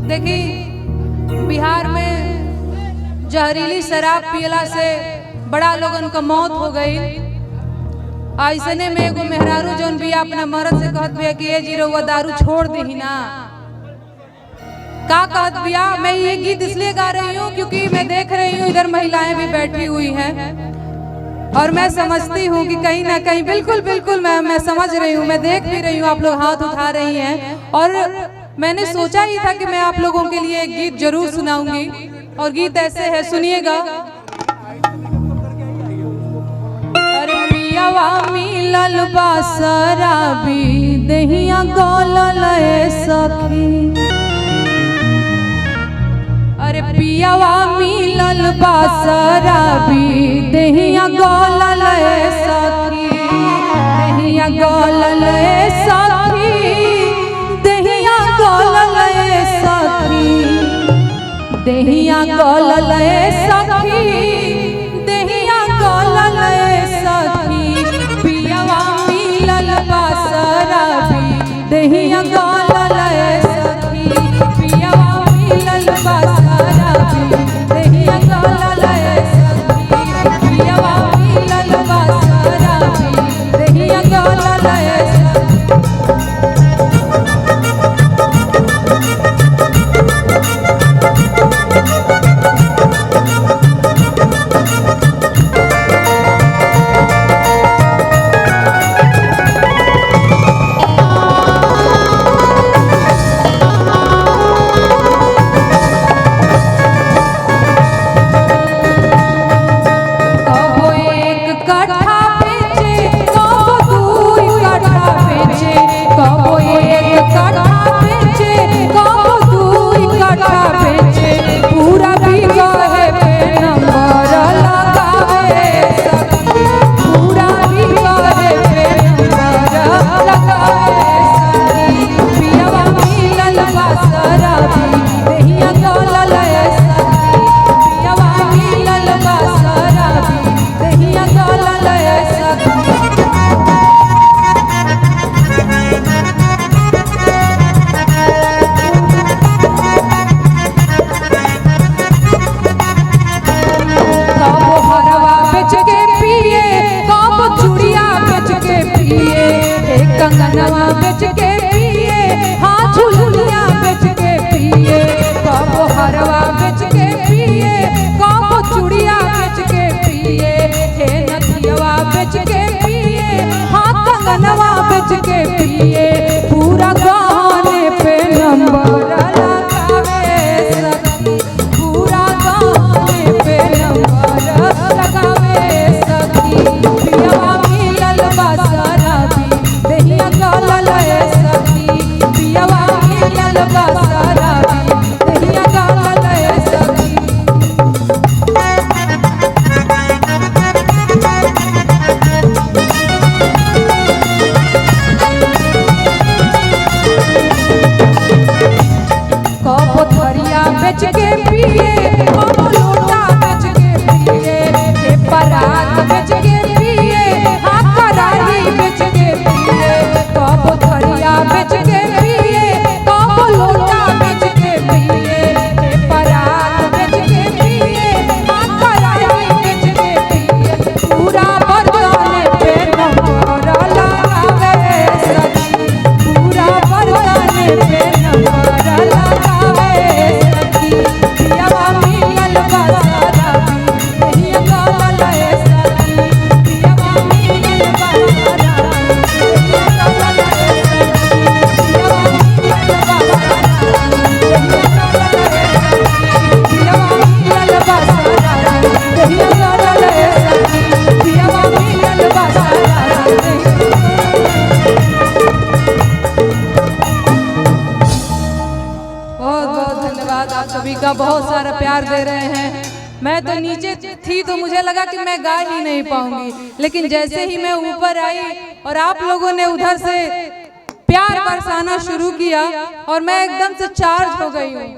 देखी बिहार में जहरीली शराब पियला से बड़ा लोगन का मौत हो गई। ऐसने में एगो मेहरारू जौन भी अपना मर्द से कहत बिया कि ए जी रउआ दारू छोड़ दही ना। का कहत बिया? मैं ये गीत इसलिए गा रही हूँ क्योंकि मैं देख रही हूँ इधर महिलाएं भी बैठी हुई हैं और मैं समझती हूँ कि कहीं ना कहीं बिल्कुल मैं समझ रही हूँ, मैं देख भी रही हूँ आप लोग हाथ उठा रही हैं। और मैंने सोचा ही था कि मैं आप लोगों के लिए एक गीत जरूर सुनाऊंगी और गीत ऐसे है, सुनिएगा। अरे पियावा मिलल बा शराबी दहिया गौलल सखी, अरे पियावा मिलल बा शराबी दहिया गौलल सखी, दहिया गौलल सखी, दहिया गौलल सखी, दहिया गौलल सखी, दहिया गौलल सखी, पियावा मिलल बा शराबी दहिया गौलल सखी, पियावा मिलल बा शराबी दहिया गौलल सखी, पियावा मिलल बा शराबी दहिया गौलल सखी। कंगनवा बेच के पिए, हाँ झुलुलिया बेच के पिए, कबो हरवा बेच के पिए, कबो चूड़िया बेच के पिए, हे नथियवा बेच के पिए, हाँ कंगनवा बेच के पिए, पूरा गहने पे नंबर लगावे सखी, पूरा गहने पे नंबर लगावे सखी, पियवा मिलल बा शराबी दहिया गौलल सखी, पियवा मिलल बा शराबी दहिया गौलल सखी। कबो थरिया बेच के पिए, कबो लोटा बेच के पिए, हे परात बेच के पिए, हाँ कराही बेच के पिए, कबो थरिया बेच के पिए, कबो लोटा बेच के पिए, हे परात बेच के पिए, हाँ कराही बेच के पिए, पूरा बर्तन पे नंबर लगावे सखी, पूरा बर्तन पे नंबर लगावे सखी, पियवा मिलल बा शराबी दहिया गौलल सखी, पियवा मिलल बा शराबी दहिया गौलल सखी, पियवा मिलल बा शराबी दहिया गौलल सखी, पियवा मिलल बा शराबी दहिया गौलल सखी, बहुत बहुत धन्यवाद आप सभी का, बहुत सारा प्यार दे रहे हैं। मैं तो नीचे थी तो मुझे लगा कि मैं गा ही नहीं पाऊंगी, लेकिन जैसे ही मैं ऊपर आई और आप लोगों ने उधर से प्यार बरसाना शुरू किया और मैं एकदम से चार्ज हो गई हूँ।